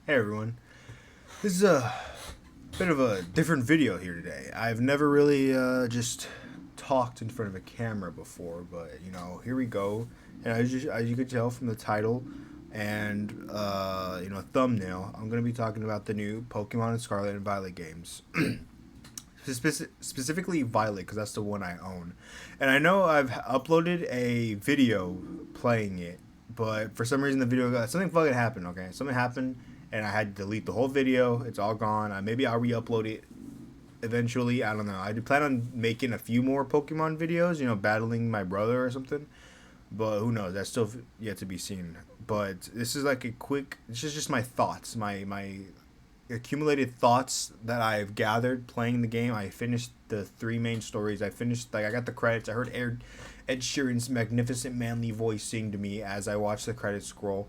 Hey everyone, this is a bit of a different video here today. I've never really just talked in front of a camera before, but here we go. And as you could tell from the title and thumbnail, I'm gonna be talking about the new Pokemon and Scarlet and Violet games. Specifically Violet, because that's the one I own. And I know I've uploaded a video playing it, but for some reason the video got something fucking happened. Okay, something happened, and I had to delete the whole video. It's all gone. Maybe I'll re-upload it eventually. I don't know. I do plan on making a few more Pokemon videos. Battling my brother or something. But who knows? That's still yet to be seen. But this is like a quick. This is just my thoughts. My accumulated thoughts that I've gathered playing the game. I finished the three main stories. I got the credits. I heard Ed Sheeran's magnificent manly voice sing to me as I watched the credits scroll.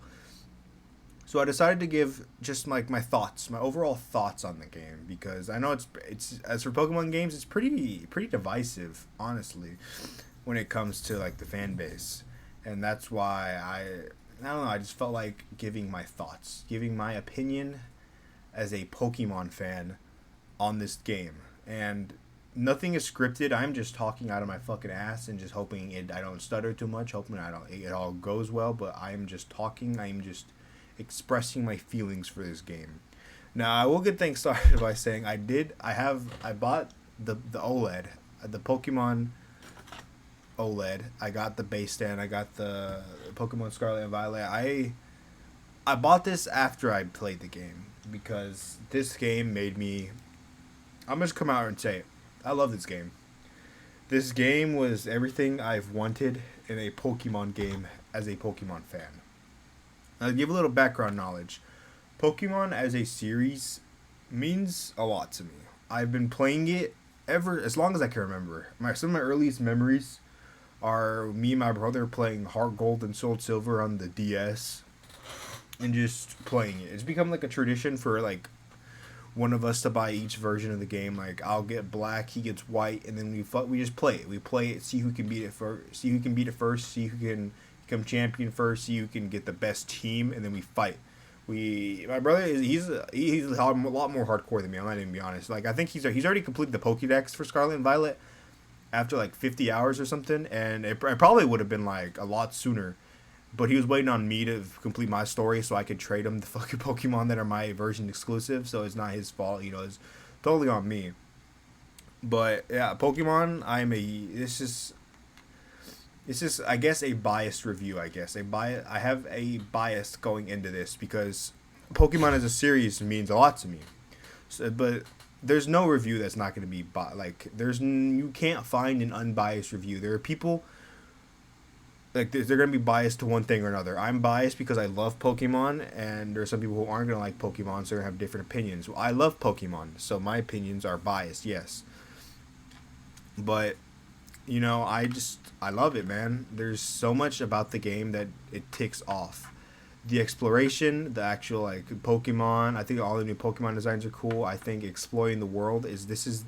So I decided to give just like my thoughts, my overall thoughts on the game, because I know it's as for Pokemon games, it's pretty divisive, honestly, when it comes to like the fan base, and that's why I don't know. I just felt like giving my thoughts, giving my opinion as a Pokemon fan on this game. And nothing is scripted. I'm just talking out of my fucking ass and just hoping I don't stutter too much, hoping it all goes well, but I'm just talking. I'm just expressing my feelings for this game. Now, I will get things started by saying I bought the OLED, the Pokemon OLED. I got the base stand. I got the Pokemon Scarlet and Violet. I bought this after I played the game because this game made me. I'm just come out and say it. I love this game. This game was everything I've wanted in a Pokemon game as a Pokemon fan. I'll give a little background knowledge. Pokemon as a series means a lot to me. I've been playing it ever as long as I can remember. Some of my earliest memories are me and my brother playing Heart Gold and Soul Silver on the DS and just playing it. It's become like a tradition for like one of us to buy each version of the game. Like I'll get black, he gets white, and then we just play it. We play it, see who can beat it first, see who can become champion first, see who can get the best team, and then we fight. My brother he's a lot more hardcore than me. I'm not even be honest. Like I think he's already completed the Pokédex for Scarlet and Violet after like 50 hours or something, and it probably would have been like a lot sooner. But he was waiting on me to complete my story so I could trade him the fucking Pokemon that are my version exclusive. So it's not his fault, it's totally on me. But yeah, Pokemon. It's just I guess a biased review. I have a bias going into this because Pokemon as a series means a lot to me. But there's no review that's not going to be you can't find an unbiased review. There are people like they're gonna be biased to one thing or another. I'm biased because I love Pokemon, and there's some people who aren't gonna like Pokemon, so they're gonna have different opinions. Well, I love Pokemon, so my opinions are biased, yes. But I love it, man. There's so much about the game that it ticks off. The exploration, the actual like Pokemon. I think all the new Pokemon designs are cool. I think exploring the world this is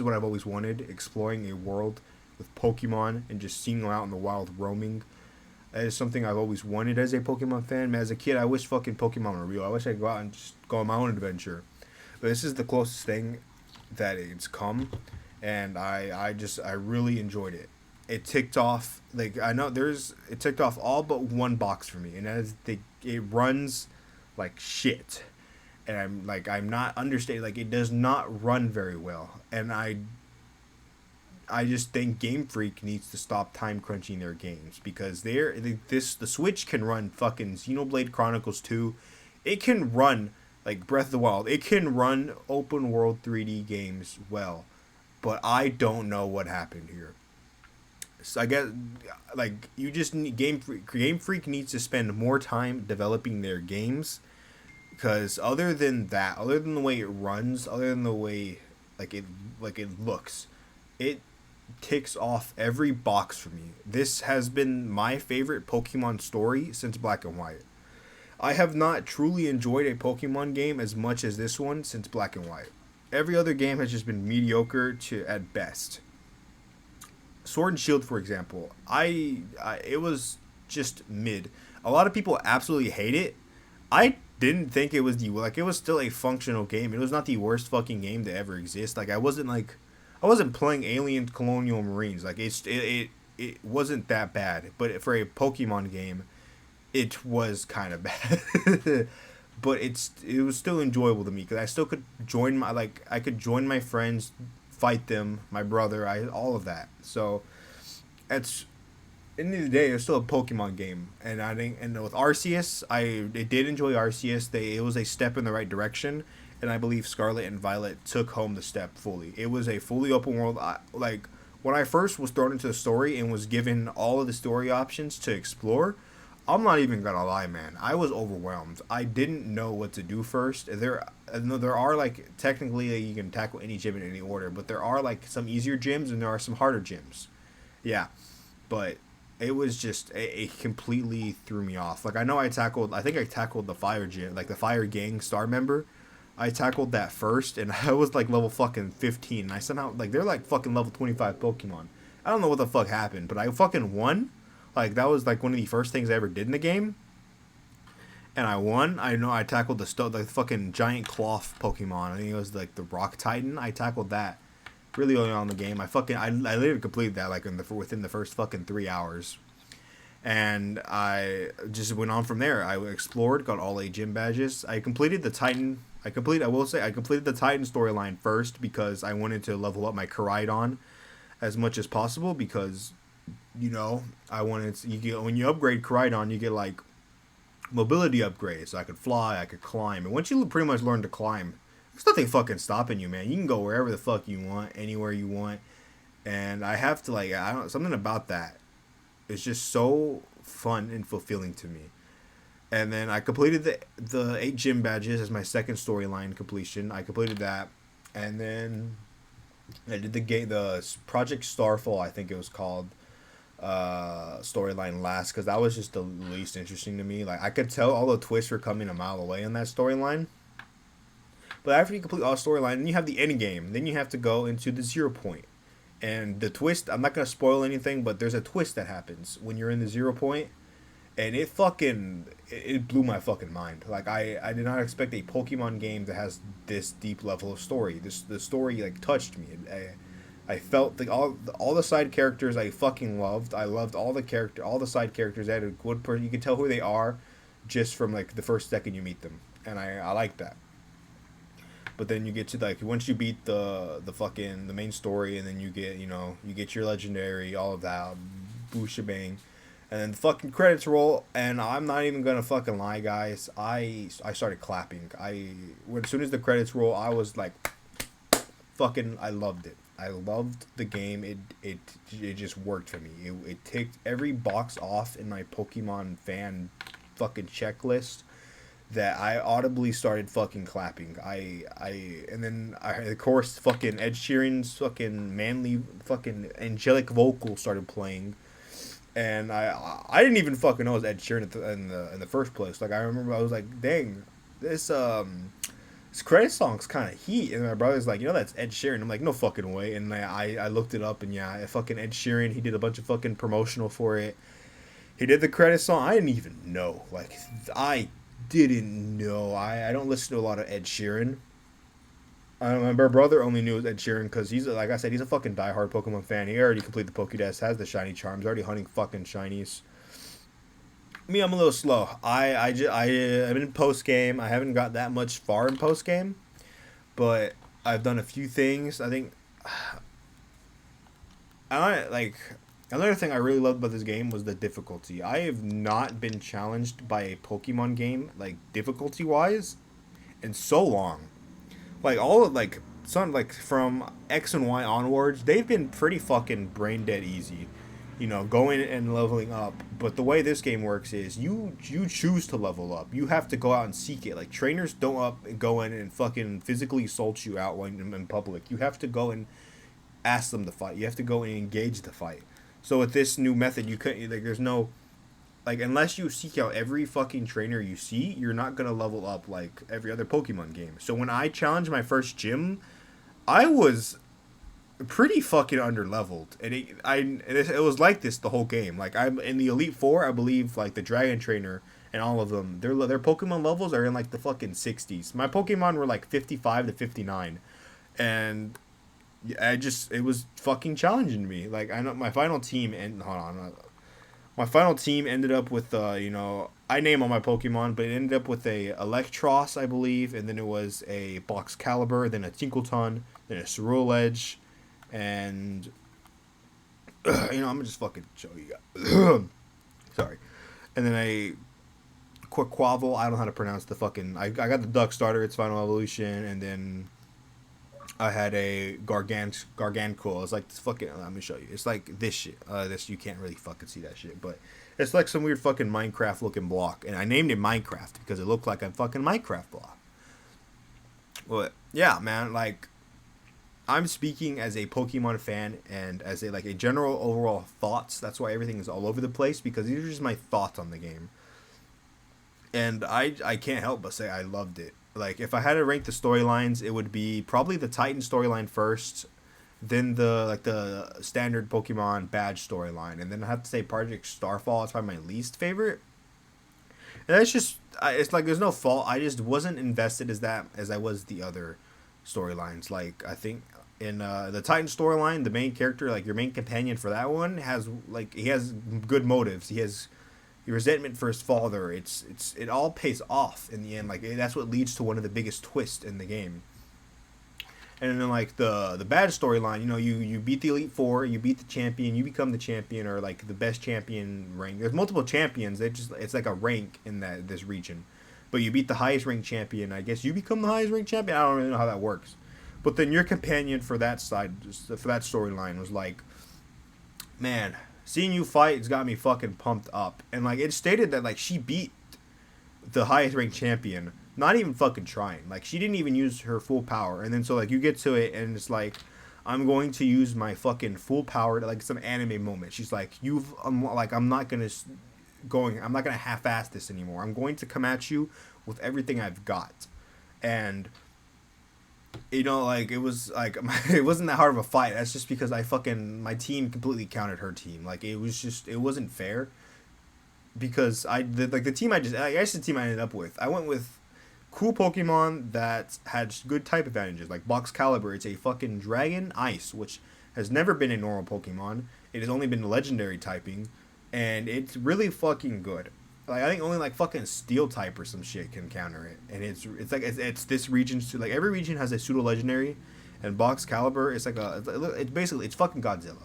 what I've always wanted. Exploring a world with Pokemon and just seeing them out in the wild roaming. That is something I've always wanted as a Pokemon fan. Man, as a kid, I wish fucking Pokemon were real. I wish I could go out and just go on my own adventure. But this is the closest thing that it's come, and I really enjoyed it. It ticked off it ticked off all but one box for me, and that is it runs like shit. And I'm not understating, like it does not run very well. And I just think Game Freak needs to stop time crunching their games because the Switch can run fucking Xenoblade Chronicles 2. It can run like Breath of the Wild. It can run open world 3D games well, but I don't know what happened here. So I guess like you just need Game Freak needs to spend more time developing their games, because other than the way it runs, other than the way it looks, it ticks off every box for me. This has been my favorite Pokemon story since Black and White. I have not truly enjoyed a Pokemon game as much as this one since Black and White. Every other game has just been mediocre to at best. Sword and Shield, for example, it was just mid. A lot of people absolutely hate it. I didn't think it was it was still a functional game. It was not the worst fucking game to ever exist. Like I wasn't playing Alien Colonial Marines. Like it wasn't that bad. But for a Pokemon game, it was kind of bad. But it was still enjoyable to me because I still could join I could join my friends, fight them, my brother, all of that. So it's end of the day, it's still a Pokemon game, and I think, and with Arceus, I did enjoy Arceus. It was a step in the right direction, and I believe Scarlet and Violet took home the step fully. It was a fully open world. Like when I first was thrown into the story and was given all of the story options to explore, I'm not even gonna lie, man. I was overwhelmed. I didn't know what to do first. There are like technically you can tackle any gym in any order, but there are like some easier gyms and there are some harder gyms. Yeah, but it was just it completely threw me off. Like I think I tackled the fire gym, like the fire gang star member. I tackled that first, and I was like level fucking 15. And I somehow like they're like fucking level 25 Pokemon. I don't know what the fuck happened, but I fucking won. Like that was like one of the first things I ever did in the game, and I won. I know I tackled the fucking giant cloth Pokemon. I think it was like the Rock Titan. I tackled that really early on in the game. I literally completed that like within the first fucking 3 hours. And I just went on from there. I explored, got all 8 gym badges. I completed the Titan. I completed the Titan storyline first because I wanted to level up my Koraidon as much as possible because, when you upgrade Koraidon, you get like mobility upgrades. So I could fly, I could climb. And once you pretty much learn to climb, there's nothing fucking stopping you, man. You can go wherever the fuck you want, anywhere you want. And I have to something about that. It's just so fun and fulfilling to me. And then I completed the 8 gym badges as my second storyline completion. I completed that, and then I did the Project Starfall, I think it was called, storyline last, because that was just the least interesting to me. Like I could tell all the twists were coming a mile away in that storyline. But after you complete all storyline, then you have the end game. Then you have to go into the 0 point. And the twist, I'm not going to spoil anything, but there's a twist that happens when you're in the 0 point. And it blew my fucking mind. Like, I did not expect a Pokemon game that has this deep level of story. The story, like, touched me. I felt all the side characters I fucking loved. I loved all the side characters. They had a good person. You can tell who they are just from, like, the first second you meet them. And I like that. But then you get to like once you beat the main story, and then you get your legendary, all of that, boo shebang, and then the fucking credits roll, and I'm not even gonna fucking lie, guys. I started clapping. As soon as the credits roll, I was like, fucking, I loved it. I loved the game. It just worked for me. It ticked every box off in my Pokemon fan fucking checklist. That I audibly started fucking clapping. And then of course fucking Ed Sheeran's fucking manly fucking angelic vocal started playing, and I didn't even fucking know it was Ed Sheeran in the first place. Like I remember I was like, dang, this credit song's kind of heat, and my brother's like, that's Ed Sheeran. I'm like, no fucking way. And I looked it up, and yeah, fucking Ed Sheeran. He did a bunch of fucking promotional for it. He did the credit song. I didn't even know. Like I didn't know. I don't listen to a lot of Ed Sheeran. My brother only knew Ed Sheeran because he's, like I said, he's a fucking diehard Pokemon fan. He already completed the Pokédex, has the shiny charms, already hunting fucking shinies. Me, I'm a little slow. I'm in post game. I haven't got that much far in post game, but I've done a few things. I think another thing I really loved about this game was the difficulty. I have not been challenged by a Pokemon game, like, difficulty-wise, in so long. Like, from X and Y onwards, they've been pretty fucking brain-dead easy. Going and leveling up. But the way this game works is, you choose to level up. You have to go out and seek it. Like, trainers don't go in and fucking physically assault you out when in public. You have to go and ask them to fight. You have to go and engage the fight. So with this new method, you couldn't, like, there's no, like, unless you seek out every fucking trainer you see, you're not going to level up like every other Pokemon game. So when I challenged my first gym, I was pretty fucking underleveled. And it was like this the whole game. Like, I'm in the Elite Four, I believe, like, the Dragon Trainer and all of them, their Pokemon levels are in like the fucking 60s. My Pokemon were like 55 to 59, and it was fucking challenging me. Like I know my final team and hold on, my final team ended up with I name all my Pokemon, but it ended up with a Electros, I believe, and then it was a Boxcalibur, then a Tinkleton, then a Ceruledge, and I'm gonna just fucking show you guys. Sorry, and then a Quaquaval. I don't know how to pronounce the fucking. I got the Duck starter, its final evolution, and then I had a Gargantual. It's like this fucking. Let me show you. It's like this shit. This you can't really fucking see that shit, but it's like some weird fucking Minecraft looking block, and I named it Minecraft because it looked like a fucking Minecraft block. But yeah, man, like I'm speaking as a Pokemon fan and as a general overall thoughts. That's why everything is all over the place because these are just my thoughts on the game, and I can't help but say I loved it. Like if I had to rank the storylines, it would be probably the Titan storyline first, then the standard Pokemon badge storyline, and then I have to say Project Starfall is probably my least favorite. And that's just it's like there's no fault. I just wasn't invested as I was the other storylines. Like I think in the Titan storyline, the main character, like your main companion for that one, he has good motives. He has resentment for his father. It all pays off in the end. Like that's what leads to one of the biggest twists in the game. And then like the bad storyline, you beat the Elite Four, you beat the champion, you become the champion or like the best champion rank. There's multiple champions. It's like a rank in this region, but you beat the highest ranked champion. I guess you become the highest ranked champion. I don't really know how that works. But then your companion for that side, for that storyline, was like, man, seeing you fight has got me fucking pumped up. And like it stated that like she beat the highest ranked champion, not even fucking trying. Like she didn't even use her full power. And then so like you get to it and it's like, I'm going to use my fucking full power to like some anime moment. She's like, I'm not gonna half-ass this anymore. I'm going to come at you with everything I've got. And like it was like it wasn't that hard of a fight. That's just because my team completely countered her team. Like it wasn't fair because the team I guess the team I ended up with. I went with cool Pokemon that had good type advantages. Like Boxcalibur, it's a fucking Dragon Ice, which has never been a normal Pokemon. It has only been legendary typing, and it's really fucking good. Like I think only like fucking Steel type or some shit can counter it, and it's this region's too. Like every region has a pseudo legendary, and Boxcalibur it's fucking Godzilla,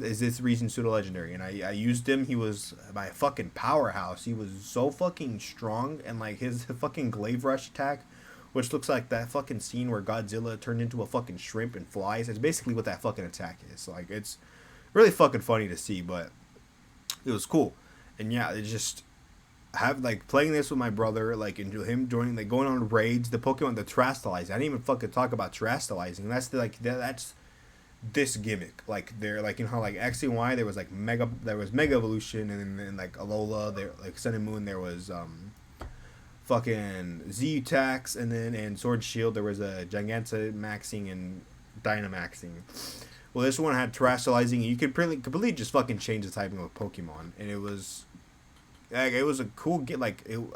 is this region's pseudo legendary, and I used him. He was my fucking powerhouse. He was so fucking strong, and like his fucking Glaive Rush attack, which looks like that fucking scene where Godzilla turned into a fucking shrimp and flies. It's basically what that fucking attack is. Like it's really fucking funny to see, but it was cool. And yeah, it just have like playing this with my brother, like and him joining, like going on raids, the Pokemon, the Terastallizing. I didn't even fucking talk about Terastallizing. That's this gimmick. Like they're like how like X and Y there was Mega Evolution, and then like Alola there, like Sun and Moon there was fucking Z-Tax, and then in Sword and Shield there was a Gigantamaxing and Dynamaxing. Well, this one had Terastallizing. You could completely just fucking change the typing of a Pokemon, and it was a cool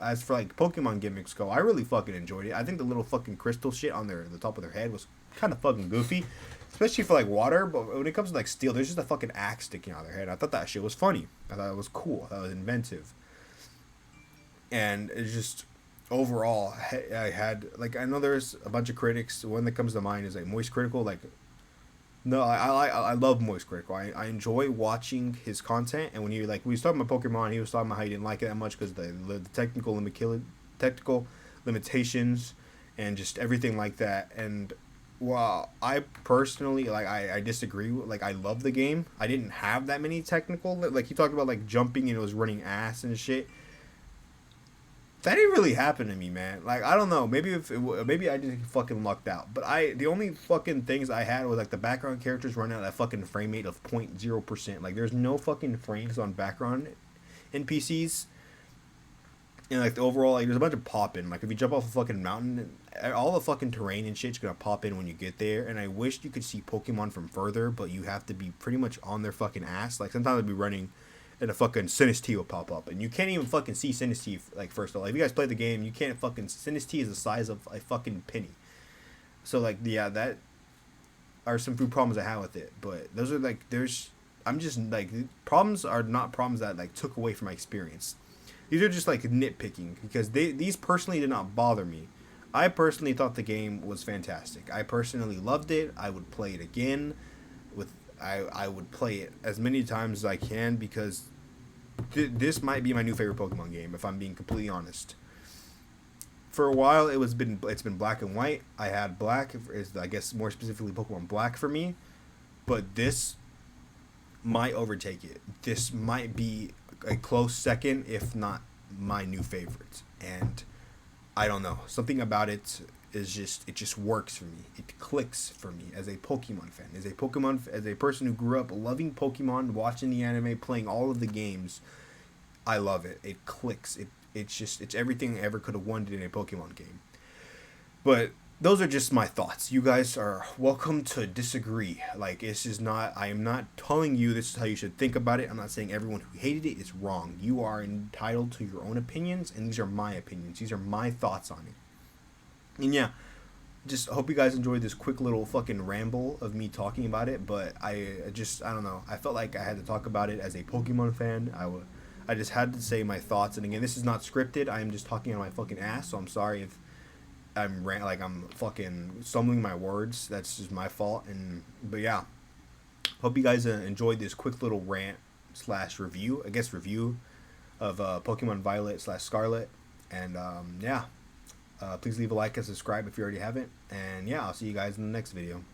as for like Pokemon gimmicks go, I really fucking enjoyed it. I think the little fucking crystal shit on the top of their head was kind of fucking goofy, especially for like water. But when it comes to like steel, there's just a fucking axe sticking out of their head. I thought that shit was funny. I thought it was cool. I thought it was inventive, and it's just overall I had like I know there's a bunch of critics. One that comes to mind is like Moist Critical. Like no, I love Moist Critical. I enjoy watching his content, and when he we was talking about Pokemon, he was talking about how he didn't like it that much because the technical limitations and just everything like that. And while I personally I disagree. Like I love the game. I didn't have that many technical. Like he talked about like jumping and it was running ass and shit. That didn't really happen to me, man. Like I don't know. Maybe maybe I just fucking lucked out. But the only fucking things I had was like the background characters running at a fucking frame rate of 0.0%. Like there's no fucking frames on background NPCs. And like the overall, like there's a bunch of popping. Like if you jump off a fucking mountain, all the fucking terrain and shit's gonna pop in when you get there. And I wish you could see Pokemon from further, but you have to be pretty much on their fucking ass. Like sometimes I'd be running, and a fucking Sinistee will pop up, and you can't even fucking see Sinistee like first of all. If you guys play the game, you can't fucking Sinistee is the size of a fucking penny. So like yeah, that are some food problems I have with it, but those are like I'm just like problems are not problems that like took away from my experience. These are just like nitpicking because these personally did not bother me. I personally thought the game was fantastic. I personally loved it. I would play it again. I would play it as many times as I can because this might be my new favorite Pokemon game if I'm being completely honest. For a while it's been black and white. I had black is I guess more specifically Pokemon Black for me, but this might overtake it. This might be a close second, if not my new favorite. And I don't know. Something about it is it just works for me. It clicks for me as a Pokemon fan. As a person who grew up loving Pokemon, watching the anime, playing all of the games, I love it. It clicks. It's everything I ever could have wanted in a Pokemon game. But those are just my thoughts. You guys are welcome to disagree. Like, I am not telling you this is how you should think about it. I'm not saying everyone who hated it is wrong. You are entitled to your own opinions, and these are my opinions. These are my thoughts on it. And yeah, just hope you guys enjoyed this quick little fucking ramble of me talking about it. But I don't know. I felt like I had to talk about it as a Pokemon fan. I just had to say my thoughts. And again, this is not scripted. I am just talking on my fucking ass. So I'm sorry if I'm fucking stumbling my words. That's just my fault. But yeah, hope you guys enjoyed this quick little rant / review. I guess review of Pokemon Violet / Scarlet. And yeah, please leave a like and subscribe if you already haven't. And yeah, I'll see you guys in the next video.